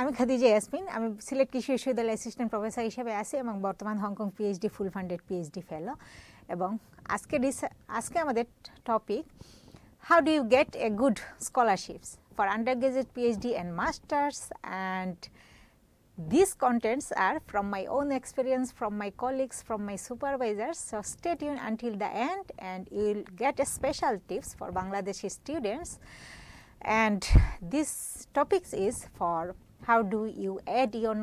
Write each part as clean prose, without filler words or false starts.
আমি খাদিজা ইয়াসমিন, আমি সিলেট কৃষি বিশ্ববিদ্যালয়ের অ্যাসিস্ট্যান্ট প্রফেসর হিসেবে আছি এবং বর্তমান Hong Kong PhD full funded PhD fellow. এবং আজকে আমাদের topic, how do you get a good scholarships for undergraduate PhD and masters, and these contents are from my own experience, from my colleagues, from my supervisors. So stay tuned until the end and you will get a special tips for Bangladeshi students. And this topic is for how do you add your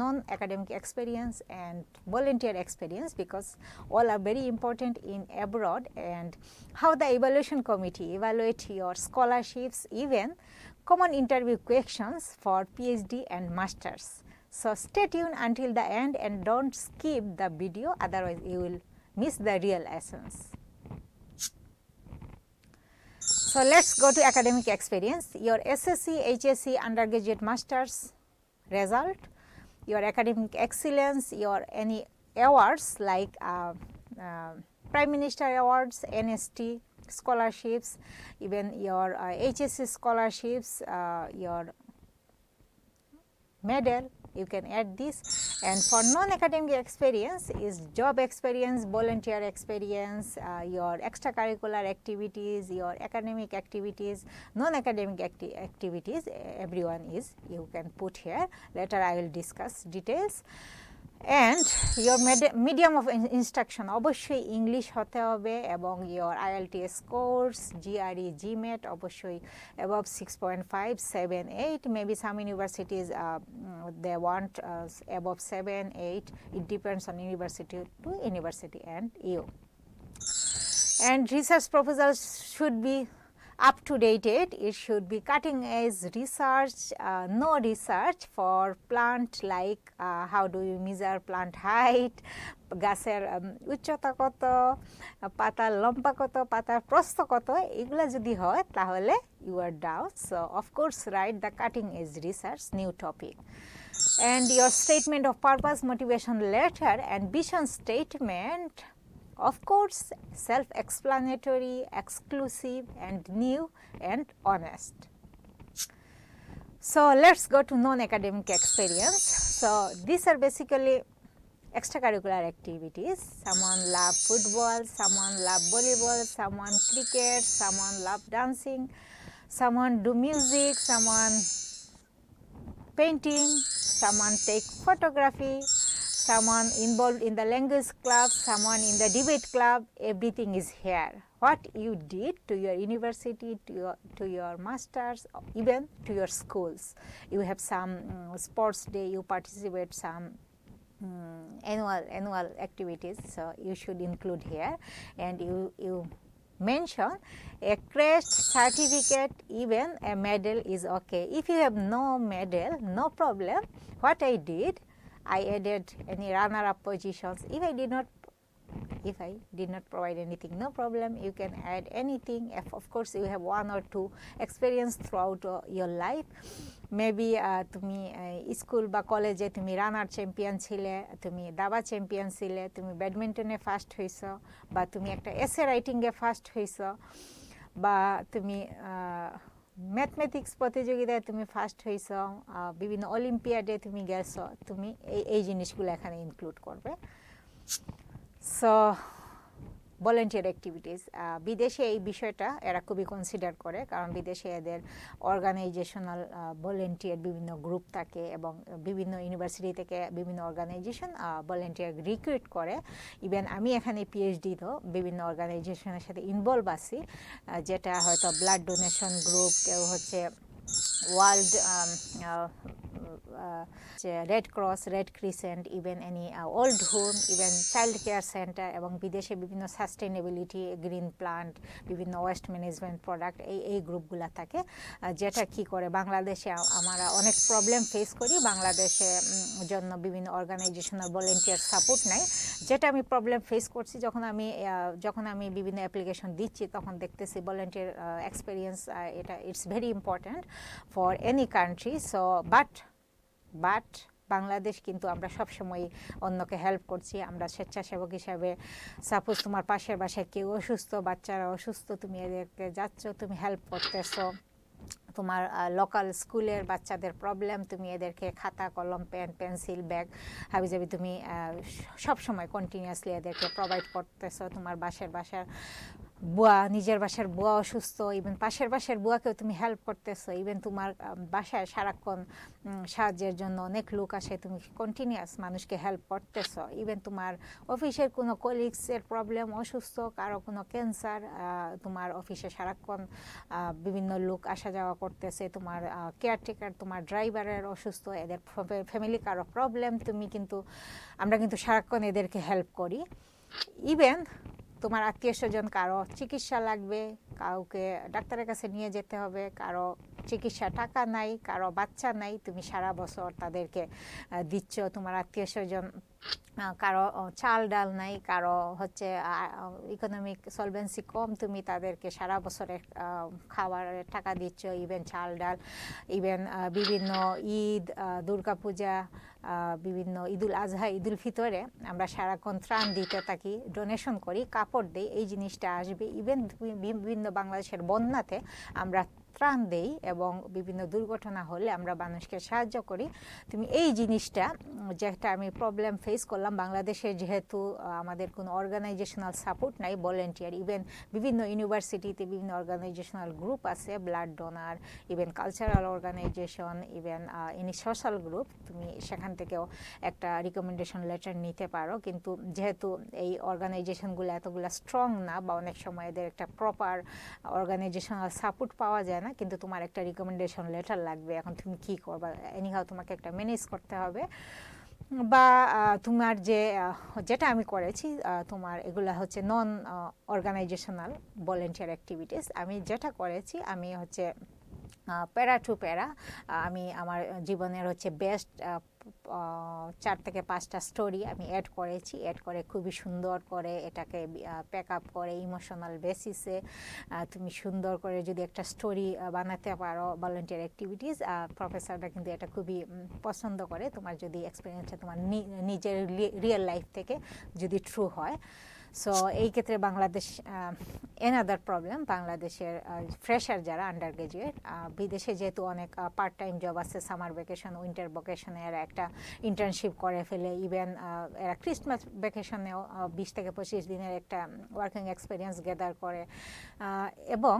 non-academic experience and volunteer experience, because all are very important in abroad, and how the evaluation committee evaluate your scholarships, even common interview questions for PhD and masters. So stay tuned until the end and don't skip the video, otherwise you will miss the real essence. So let's go to academic experience. Your SSC, HSC, undergraduate masters result, your academic excellence, your any awards like Prime Minister awards, NST scholarships, even your HSC scholarships, your medal, you can add this. And for non-academic experience is job experience, volunteer experience, your extracurricular activities, your academic activities, non-academic activities, everyone is you can put here. Later I will discuss details. And your medium of instruction অবশ্যই English হতে হবে, এবং your IELTS course, GRE, GMAT অবশ্যই above 6.5, 7, 8. Maybe some universities they want above 7, 8. It depends on university to university and you. And research proposals should be up to date. It should be cutting edge research, no research for plant like how do you measure plant height, গাছের উচ্চতা কত, পাতার লম্বা কত, পাতার প্রস্থ কত, এগুলো যদি হয় তাহলে you are down. So of course write the cutting edge research, new topic. And your statement of purpose, motivation letter and vision statement, of course self-explanatory, exclusive and new and honest. So let's go to non-academic experience. So these are basically extracurricular activities. Someone love football, someone love volleyball, someone cricket, someone love dancing, someone do music, someone painting, someone take photography, someone involved in the language club, someone in the debate club. Everything is here. What you did to your university, to your masters, even to your schools. You have some sports day, you participate some annual activities, so you should include here. And you mention a crest, certificate, even a medal is okay. If you have no medal, no problem. What I did, I added any runner-up positions. If I did not provide anything, no problem. You can add anything. If of course you have one or two experience throughout your life. Maybe তুমি school বা কলেজে তুমি রানার champion ছিলে, তুমি দাবা champion ছিলে, তুমি ব্যাডমিন্টনে first হইছো, বা তুমি একটা এসে রাইটিংয়ে ফার্স্ট হইছো, বা তুমি ম্যাথমেটিক্স প্রতিযোগিতায় তুমি ফার্স্ট হইছ, বিভিন্ন অলিম্পিয়াডে তুমি গেছো, তুমি এই জিনিসগুলো এখানে ইনক্লুড করবে। সো ভলেন্টিয়ার অ্যাক্টিভিটিস, বিদেশে এই বিষয়টা এরা খুবই কনসিডার করে, কারণ বিদেশে এদের অর্গানাইজেশনাল ভলেন্টিয়ার বিভিন্ন গ্রুপ থাকে, এবং বিভিন্ন ইউনিভার্সিটি থেকে বিভিন্ন অর্গানাইজেশন ভলেন্টিয়ার রিক্রুট করে। ইভেন আমি এখানে পিএইচডি তো বিভিন্ন অর্গানাইজেশনের সাথে ইনভলভ আছি, যেটা হয়তো ব্লাড ডোনেশন গ্রুপ, কেউ হচ্ছে world red cross, red crescent, even any old home, even child care centre, এবং বিদেশে বিভিন্ন সাস্টেনেবিলিটি, গ্রিন প্লান্ট, বিভিন্ন ওয়েস্ট ম্যানেজমেন্ট প্রোডাক্ট, এই গ্রুপগুলো থাকে। যেটা কি করে বাংলাদেশে আমরা অনেক প্রবলেম ফেস করি, বাংলাদেশে জন্য বিভিন্ন অর্গানাইজেশনাল ভলেন্টিয়ার সাপোর্ট নেয়। যেটা আমি প্রবলেম ফেস করছি যখন আমি বিভিন্ন অ্যাপ্লিকেশন দিচ্ছি, তখন দেখতেছি ভলেন্টিয়ার এক্সপিরিয়েন্স, এটা it's very important for any country. So but Bangladesh কিন্তু আমরা সবসময় অন্যকে হেল্প করছি। আমরা স্বেচ্ছাসেবক হিসাবে, সাপোজ তোমার পাশের বাসায় কেউ অসুস্থ, বাচ্চারা অসুস্থ, তুমি এদেরকে যাচ্ছ, তুমি হেল্প করতেছো, তোমার লোকাল স্কুলের বাচ্চাদের প্রবলেম, তুমি এদেরকে খাতা কলম পেন পেন্সিল ব্যাগ হাবিজাবি তুমি সব সময় কন্টিনিউয়াসলি এদেরকে প্রোভাইড করতেছো। তোমার বাসার বুয়া, নিজের বাসার বুয়া অসুস্থ, ইভেন পাশের বাসার বুয়াকেও তুমি হেল্প করতেছো। ইভেন তোমার বাসায় সারাক্ষণ সাহায্যের জন্য অনেক লোক আসে, তুমি কন্টিনিউয়াস মানুষকে হেল্প করতেছো। ইভেন তোমার অফিসের কোনো কলিগসের প্রবলেম, অসুস্থ, কারো কোনো ক্যান্সার, তোমার অফিসে সারাক্ষণ বিভিন্ন লোক আসা যাওয়া করতেছে, তোমার কেয়ারটেকার, তোমার ড্রাইভারের অসুস্থ, এদের ফ্যামিলি কারো প্রবলেম, আমরা কিন্তু সারাক্ষণ এদেরকে হেল্প করি। ইভেন তোমার আত্মীয় স্বজন কারো চিকিৎসা লাগবে, কাউকে ডাক্তারের কাছে নিয়ে যেতে হবে, কারো চিকিৎসা টাকা নাই, কারো বাচ্চা নাই, তুমি সারা বছর তাদেরকে দিচ্ছ। তোমার আত্মীয় স্বজন কারো চাল ডাল নাই, কারো হচ্ছে ইকোনমিক সলভেন্সি কম, তুমি তাদেরকে সারা বছরের খাবারের টাকা দিচ্ছ, ইভেন চাল ডাল। ইভেন বিভিন্ন ঈদ, দুর্গাপূজা, বিভিন্ন ঈদুল আজহা, ঈদুল ফিতরে আমরা সারাক্ষণ ত্রাণ দিতে থাকি, ডোনেশন করি, কাপড় দিই, এই জিনিসটা আসবে। ইভেন বিভিন্ন বাংলাদেশের বন্যাতে আমরা ত্রাণ দেই এবং বিভিন্ন দুর্ঘটনা হলে আমরা মানুষকে সাহায্য করি। তুমি এই জিনিসটা, যেটা আমি প্রবলেম ফেস করলাম বাংলাদেশে, যেহেতু আমাদের কোনো অর্গানাইজেশনাল সাপোর্ট নাই, ভলেন্টিয়ার, ইভেন বিভিন্ন ইউনিভার্সিটিতে বিভিন্ন অর্গানাইজেশনাল গ্রুপ আছে, blood donor, even cultural organisation, even any social group, তুমি সেখান থেকেও একটা রিকমেন্ডেশন লেটার নিতে পারো। কিন্তু যেহেতু এই অর্গানাইজেশনগুলো এতগুলো স্ট্রং না, বা অনেক সময় এদের একটা প্রপার অর্গানাইজেশনাল সাপোর্ট পাওয়া যায় না, কিন্তু তোমার একটা রিকমেন্ডেশন লেটার লাগবে। এখন তুমি কি করবা? এনিহাও তোমাকে একটা ম্যানেজ করতে হবে। বা তোমার যেটা আমি করেছি, তোমার এগুলা হচ্ছে নন অর্গানাইজেশনাল ভলেন্টিয়ার অ্যাক্টিভিটিস। আমি যেটা করেছি, আমি হচ্ছে প্যারা টু প্যারা, আমি আমার জীবনের হচ্ছে বেস্ট 4 থেকে 5টা স্টোরি আমি অ্যাড করেছি। অ্যাড করে খুবই সুন্দর করে এটাকে প্যাক আপ করে ইমোশনাল বেসিসে তুমি সুন্দর করে যদি একটা স্টোরি বানাতে পারো ভলেন্টিয়ার অ্যাক্টিভিটিস, প্রফেসররা কিন্তু এটা খুবই পছন্দ করে, তোমার যদি এক্সপিরিয়েন্সটা তোমার নিজের রিয়েল লাইফ থেকে যদি ট্রু হয়। সো এই ক্ষেত্রে বাংলাদেশ এনাদার প্রবলেম, বাংলাদেশের ফ্রেশার যারা আন্ডার গ্রাজুয়েট, বিদেশে যেহেতু অনেক পার্ট টাইম জব আছে, সামার ভ্যাকেশন, উইন্টার ভ্যাকেশনে এরা একটা ইন্টার্নশিপ করে ফেলে, ইভেন এরা ক্রিসমাস ভ্যাকেশনেও 20 থেকে 25 দিনের একটা ওয়ার্কিং এক্সপিরিয়েন্স গ্যাদার করে। এবং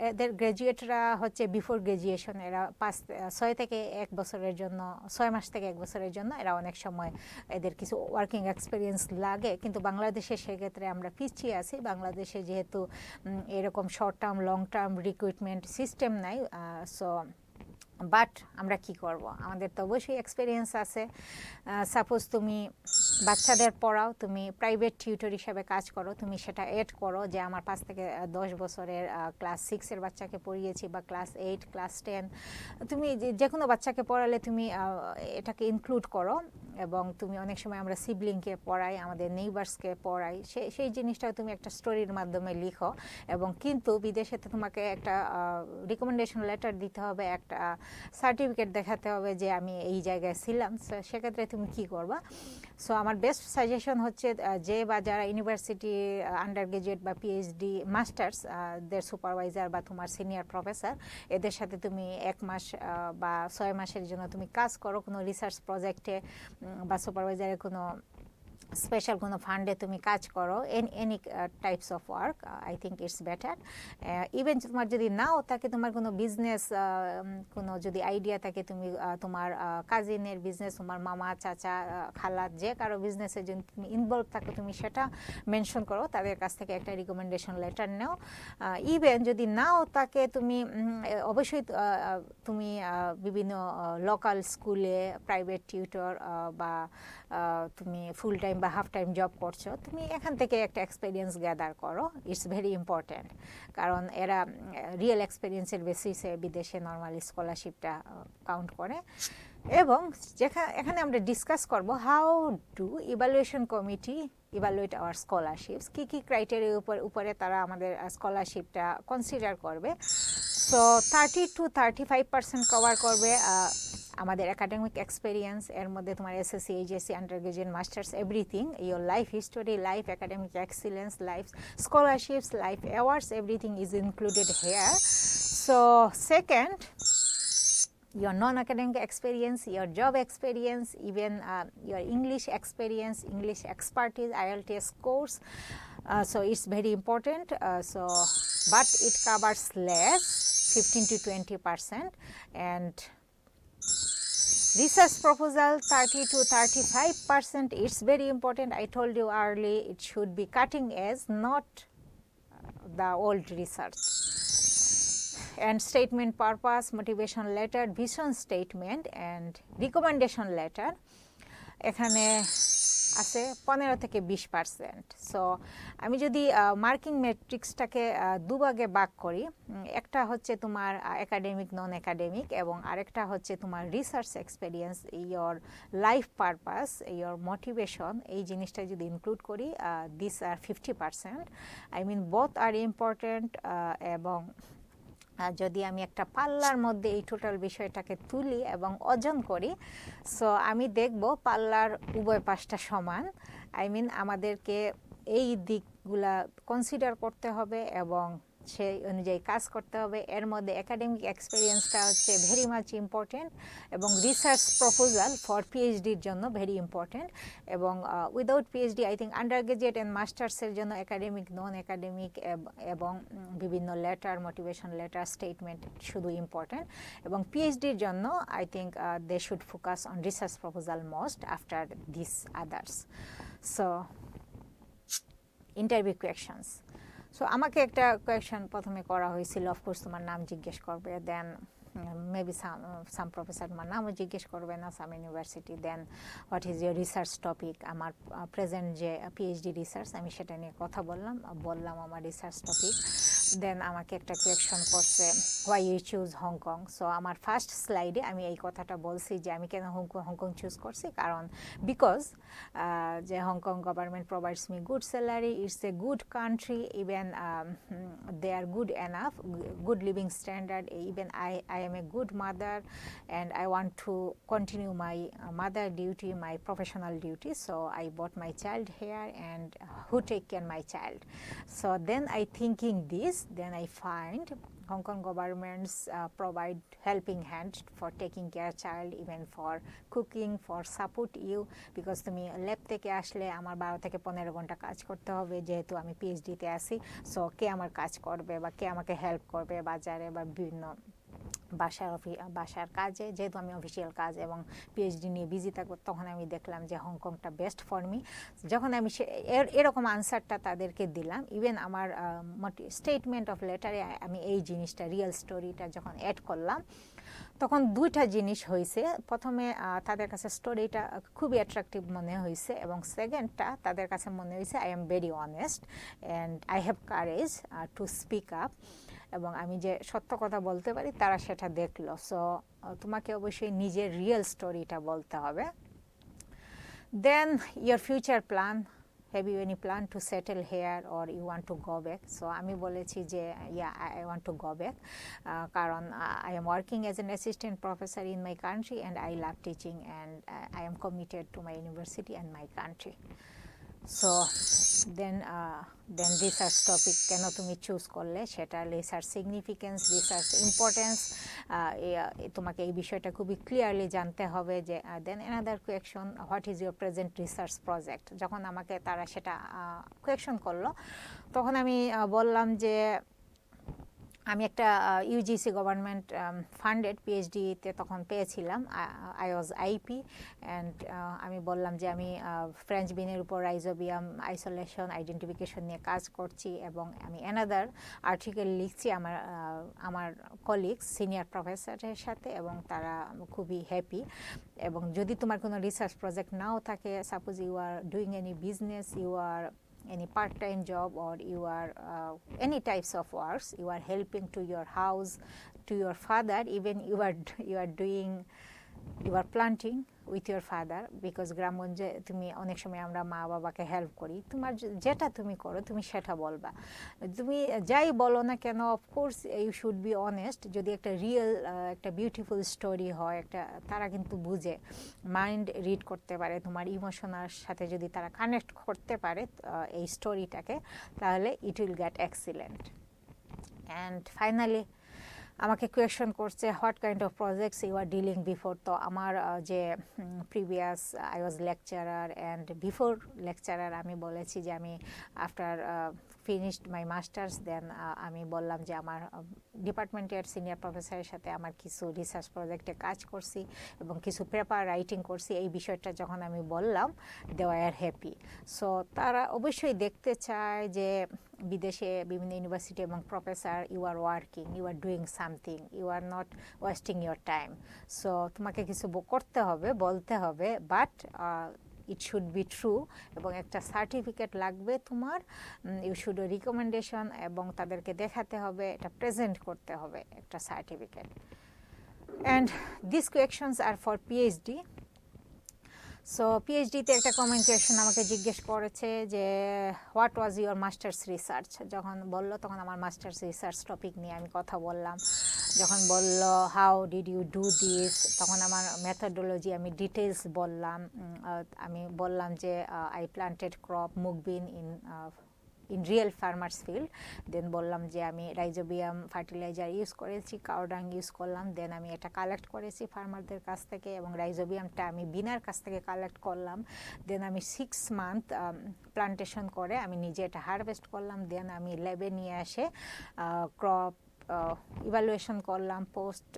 এদের গ্র্যাজুয়েটরা হচ্ছে বিফোর গ্র্যাজুয়েশন এরা 6 থেকে 1 বছরের জন্য, 6 মাস থেকে 1 বছরের জন্য এরা অনেক সময় এদের কিছু ওয়ার্কিং এক্সপিরিয়েন্স লাগে। কিন্তু বাংলাদেশে সেক্ষেত্রে আমরা পিছিয়ে আছি। বাংলাদেশে যেহেতু এরকম short term long term recruitment system নাই, সো বাট আমরা কি করব, আমাদের তো অবশ্যই এক্সপিরিয়েন্স আছে। সাপোজ তুমি বাচ্চাদের পড়াও, তুমি প্রাইভেট টিউটর হিসাবে কাজ করো, তুমি সেটা এড করো যে আমার 5 থেকে 10 বছরের ক্লাস 6-এর বাচ্চাকে পড়িয়েছি, বা ক্লাস 8, ক্লাস 10, তুমি যে কোনো বাচ্চাকে পড়ালে তুমি এটাকে ইনক্লুড করো। এবং তুমি অনেক সময় আমরা সিবলিংকে পড়াই, আমাদের নেইবার্সকে পড়াই, সেই জিনিসটাও তুমি একটা স্টোরির মাধ্যমে লিখো। এবং কিন্তু বিদেশে তো তোমাকে একটা রিকমেন্ডেশন লেটার দিতে হবে, একটা সার্টিফিকেট দেখাতে হবে যে আমি এই জায়গায় ছিলাম। সেক্ষেত্রে তুমি কি করবা? সো আমার বেস্ট সাজেশন হচ্ছে বা যারা ইউনিভার্সিটি আন্ডার গ্রাজুয়েট বা পিএইচডি মাস্টার্স দের সুপারভাইজার বা তোমার সিনিয়র প্রফেসর, এদের সাথে তুমি 1 মাস বা 6 মাসের জন্য তুমি কাজ করো কোনো রিসার্চ প্রজেক্টে, বা সুপারভাইজারের কোনো স্পেশাল কোনো ফান্ডে তুমি কাজ করো, any types of work, I think it's better. Even তোমার যদি নাও থাকে, তোমার কোনো বিজনেস, কোনো যদি আইডিয়া থাকে, তুমি তোমার কাজিনের বিজনেস, তোমার মামা চাচা খালা যে কারো বিজনেসে যদি তুমি ইনভলভ থাকো, তুমি সেটা মেনশন করো, তাদের কাছ থেকে একটা রিকমেন্ডেশন লেটার নাও। ইভেন যদি নাও থাকে, তুমি অবশ্যই তুমি বিভিন্ন লোকাল স্কুলে প্রাইভেট টিউটর বা তুমি ফুল টাইম বা হাফ টাইম জব করছো, তুমি এখান থেকে একটা এক্সপিরিয়েন্স গ্যাদার করো। ইটস ভেরি ইম্পর্ট্যান্ট, কারণ এরা রিয়েল এক্সপিরিয়েন্সের বেসিসে বিদেশে নর্মাল স্কলারশিপটা কাউন্ট করে। এবং এখানে আমরা ডিসকাস করব how do evaluation committee evaluate our scholarships, কী কী ক্রাইটেরিয়ার উপরে তারা আমাদের স্কলারশিপটা কনসিডার করবে। সো 30 to 35% কভার করবে আমাদের একাডেমিক এক্সপিরিয়েন্স, এর মধ্যে তোমার SSC, HSC, undergraduate, masters, everything, your life history, life academic excellence, life scholarships, life awards, everything is included here. So second, your non-academic experience, your job experience, even your English experience, English expertise, IELTS course. So it's very important. But it covers less, 15 to 20%, and research proposal 30 to 35%. It's very important. I told you early, it should be cutting edge, not the old research. And statement purpose, motivation letter, vision statement and recommendation letter এখানে আছে 15 থেকে 20%. So আমি যদি marking ম্যাট্রিক্সটাকে দুভাগে ভাগ করি, একটা হচ্ছে তোমার একাডেমিক নন একাডেমিক এবং আরেকটা হচ্ছে তোমার research experience, your life purpose, your motivation, এই জিনিসটা যদি ইনক্লুড করি, this are 50%. I mean both are important. এবং যদি আমি একটা পাল্লার মধ্যে এই টোটাল বিষয়টাকে তুলি এবং ওজন করি, সো আমি দেখব পাল্লার উভয় পাশটা সমান। আই মিন আমাদেরকে এই দিকগুলা কনসিডার করতে হবে এবং সেই অনুযায়ী কাজ করতে হবে। এর মধ্যে একাডেমিক এক্সপিরিয়েন্সটা হচ্ছে ভেরি মাচ ইম্পর্টেন্ট এবং রিসার্চ প্রপোজাল ফর পিএইচডির জন্য ভেরি ইম্পর্টেন্ট। এবং without PhD I think undergraduate and মাস্টার্সের জন্য একাডেমিক নন একাডেমিক এবং বিভিন্ন লেটার, মোটিভেশন লেটার, স্টেটমেন্ট শুধু ইম্পর্টেন্ট। এবং পিএইচডির জন্য I think they should focus on research proposal most after this others. So interview questions. So আমাকে একটা কোয়েশন প্রথমে করা হয়েছিল, অফকোর্স তোমার নাম জিজ্ঞেস করবে, দেন মেবি সাম প্রফেসর তোমার নামও জিজ্ঞেস করবে না, some university, then what is your research topic. আমার প্রেজেন্ট যে পিএইচডি রিসার্চ আমি সেটা নিয়ে কথা বললাম আমার রিসার্চ টপিক। দেন আমাকে একটা কোয়েশন করছে, why you choose Hong Kong. So আমার ফার্স্ট স্লাইডে আমি এই কথাটা বলছি যে আমি কেন হংকং চুজ করছি, কারণ বিকজ যে Hong Kong government provides me good salary, it's a good country, even they are good enough, good living standard, even I am a good mother and I want to continue my mother duty, my professional duty. So I brought my child here, and who take care my child. So then I thinking this, then I find Hong Kong governments provide helping hand for taking care child, even for cooking, for support you, because তুমি lab থেকে আসলে আমার 12 থেকে 15 ঘন্টা কাজ করতে হবে, যেহেতু আমি পিএইচডিতে আছি। সো কে আমার কাজ করবে বা কে আমাকে হেল্প করবে বাজারে বা বিভিন্ন বাসার কাজে, যেহেতু আমি অফিসিয়াল কাজ এবং পিএইচডি নিয়ে বিজি থাকবো, তখন আমি দেখলাম যে হংকংটা বেস্ট ফর মি। যখন আমি এরকম আনসারটা তাদেরকে দিলাম, ইভেন আমার স্টেটমেন্ট অফ লেটারে আমি এই জিনিসটা, রিয়েল স্টোরিটা যখন অ্যাড করলাম, তখন দুইটা জিনিস হয়েছে। প্রথমে তাদের কাছে স্টোরিটা খুবই অ্যাট্রাকটিভ মনে হয়েছে, এবং সেকেন্ডটা তাদের কাছে মনে হয়েছে I am very honest and I have courage to speak up, এবং আমি যে সত্য কথা বলতে পারি তারা সেটা দেখলো। সো তোমাকে অবশ্যই নিজের রিয়েল স্টোরিটা বলতে হবে। Then your future plan, have you any plan to settle here or you want to go back. So আমি বলেছি যে I want to go back, কারণ I am working as an assistant professor in my country and I love teaching and I am committed to my university and my country. So then research topic কেন তুমি choose করলে, সেটা research significance, research importance, তোমাকে এই বিষয়টা খুবই clearly জানতে হবে। যে then another question, what is your present research project. যখন আমাকে তারা সেটা কোয়েকশন করলো, তখন আমি বললাম যে আমি একটা ইউজিসি গভর্নমেন্ট ফান্ডেড পিএইচডিতে তখন পেয়েছিলাম, আই ওয়াজ আইপি, অ্যান্ড আমি বললাম যে আমি ফ্রেঞ্চ বিনের উপর রাইজোবিয়াম আইসোলেশন আইডেন্টিফিকেশন নিয়ে কাজ করছি, এবং আমি অ্যানাদার আর্টিকেল লিখছি আমার কলিগস সিনিয়র প্রফেসরের সাথে, এবং তারা খুবই হ্যাপি। এবং যদি তোমার কোনো রিসার্চ প্রজেক্ট নাও থাকে, suppose you are doing any business, you are any part-time job, or you are any types of works, you are helping to your house, to your father, even you are doing, you are planting with your father, because গ্রামগঞ্জে তুমি অনেক সময় আমরা মা বাবাকে help করি, তোমার যেটা তুমি করো তুমি সেটা বলবা। তুমি যাই বলো না কেন, of course you should be honest. যদি একটা রিয়েল একটা বিউটিফুল স্টোরি হয়, তারা কিন্তু বুঝে, মাইন্ড রিড করতে পারে, তোমার ইমোশনাল সাথে যদি তারা কানেক্ট করতে পারে এই স্টোরিটাকে, তাহলে it will get excellent. And finally আমাকে কোয়েশ্চন করছে what kind of projects you are dealing before. তো আমার যে previous I was lecturer and before lecturer আমি বলেছি যে আমি after finished my masters then আমি বললাম যে আমার ডিপার্টমেন্টের সিনিয়র প্রফেসরের সাথে আমার কিছু রিসার্চ প্রজেক্টে কাজ করছি এবং কিছু পেপার রাইটিং করছি। এই বিষয়টা যখন আমি বললাম দে আর হ্যাপি। সো তারা অবশ্যই দেখতে চায় যে বিদেশে বিভিন্ন ইউনিভার্সিটি এবং professor you are working, you are doing something, you are not wasting your time. So তোমাকে কিছু করতে হবে, বলতে হবে, but it should be true এবং একটা সার্টিফিকেট লাগবে তোমার, ইউ শুড রিকমেন্ডেশন এবং তাদেরকে দেখাতে হবে, এটা প্রেজেন্ট করতে হবে একটা certificate. And this questions are for PhD. So পিএইচডিতে একটা কমন কোয়েশ্চন আমাকে জিজ্ঞেস করেছে যে what was your masters research. যখন বললো তখন আমার মাস্টার্স রিসার্চ টপিক নিয়ে আমি কথা বললাম। যখন বললো how did you do this, তখন আমার মেথডোলজি আমি ডিটেলস বললাম। আমি বললাম যে I planted crop mung bean in real farmers field. Then বললাম যে আমি রাইজোবিয়াম ফার্টিলাইজার ইউজ করেছি, কাউডাং ইউজ করলাম। দেন আমি এটা কালেক্ট করেছি ফার্মারদের কাছ থেকে এবং রাইজোবিয়ামটা আমি বিনার কাছ থেকে কালেক্ট করলাম। দেন আমি 6 মান্থ প্লান্টেশন করে আমি নিজে এটা হারভেস্ট করলাম। দেন আমি ল্যাবে নিয়ে এসে ক্রপ ইভালুয়েশন করলাম, পোস্ট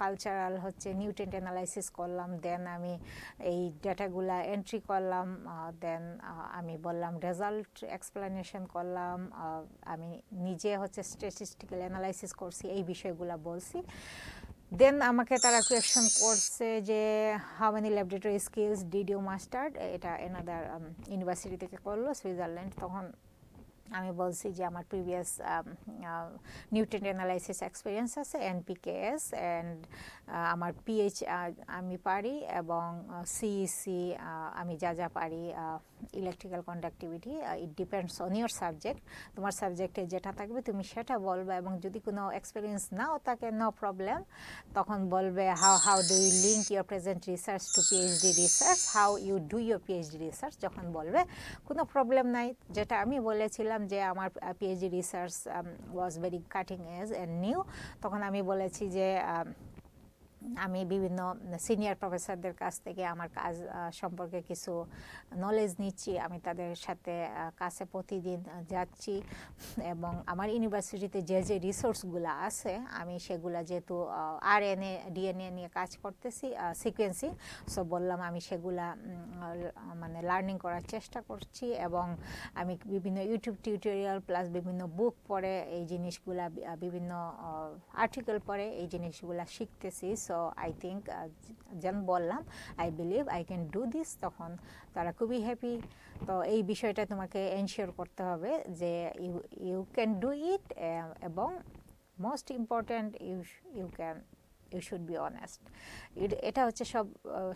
কালচারাল হচ্ছে নিউট্রিয়েন্ট অ্যানালাইসিস করলাম। দেন আমি এই ডেটাগুলা এন্ট্রি করলাম। দেন আমি বললাম রেজাল্ট এক্সপ্লেনেশন করলাম। আমি নিজে হচ্ছে স্ট্যাটিস্টিক্যাল অ্যানালাইসিস করছি, এই বিষয়গুলো বলছি। দেন আমাকে তারা কোয়েশ্চন করছে যে how many laboratory skills did you mastered, এটা এনাদার ইউনিভার্সিটি থেকে করলো সুইজারল্যান্ড। তখন আমি বলছি যে আমার প্রিভিয়াস নিউট্রিয়েন্ট অ্যানালাইসিস এক্সপিরিয়েন্স আছে এনপিকেএস, অ্যান্ড আমার পিএইচ আমি পারি এবং সিইসি আমি যা যা পারি, electrical conductivity. It depends on your subject, তোমার সাবজেক্টে যেটা থাকবে তুমি সেটা বলবে এবং যদি কোনো এক্সপিরিয়েন্স নাও থাকে নো প্রবলেম, তখন বলবে how do you link your present research to PhD research, how you do your PhD research. যখন বলবে কোনো প্রবলেম নাই। যেটা আমি বলেছিলাম যে আমার PhD research was very cutting edge and new, তখন আমি বলেছি যে আমি বিভিন্ন সিনিয়র প্রফেসরদের কাছ থেকে আমার কাজ সম্পর্কে কিছু নলেজ নিচ্ছি, আমি তাদের সাথে কাছে প্রতিদিন যাচ্ছি এবং আমার ইউনিভার্সিটিতে যে যে রিসোর্সগুলো আছে আমি সেগুলো যেহেতু আরএনএ ডিএনএ নিয়ে কাজ করতেছি সিকোয়েন্সিং, সো বললাম আমি সেগুলা মানে লার্নিং করার চেষ্টা করছি এবং আমি বিভিন্ন ইউটিউব টিউটোরিয়াল প্লাস বিভিন্ন বুক পড়ে এই জিনিসগুলা, বিভিন্ন আর্টিকেল পড়ে এই জিনিসগুলা শিখতেছি। সো আই থিঙ্ক যেন বললাম I believe I can do this, তখন তারা খুবই হ্যাপি। তো এই বিষয়টা তোমাকে এনশিওর করতে হবে যে ইউ ক্যান ডু ইট এবং most important you should be honest. এটা হচ্ছে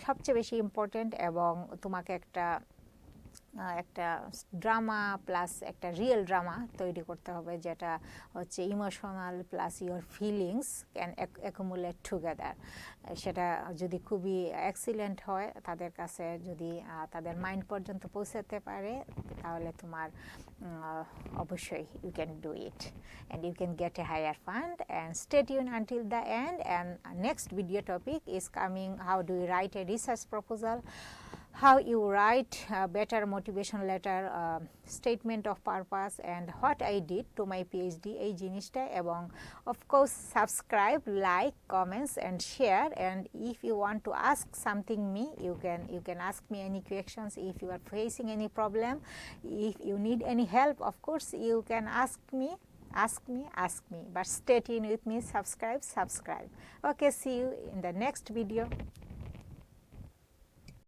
সবচেয়ে বেশি ইম্পর্ট্যান্ট এবং তোমাকে একটা ড্রামা প্লাস একটা রিয়েল ড্রামা তৈরি করতে হবে, যেটা হচ্ছে emotional plus your feelings can accumulate together. সেটা যদি খুবই এক্সিলেন্ট হয়, তাদের কাছে যদি তাদের মাইন্ড পর্যন্ত পৌঁছাতে পারে, তাহলে তোমার অবশ্যই you can do it and you can get a higher fund. And stay tune until the end. And next video topic is coming, how do you write a research proposal, how you write a better motivation letter, statement of purpose, and what I did to my PhD এই জিনিসটা। এবং of course subscribe, like, comments and share, and if you want to ask something me, you can ask me any questions. If you are facing any problem, if you need any help, of course you can ask me, but stay tuned with me, subscribe. Okay, see you in the next video.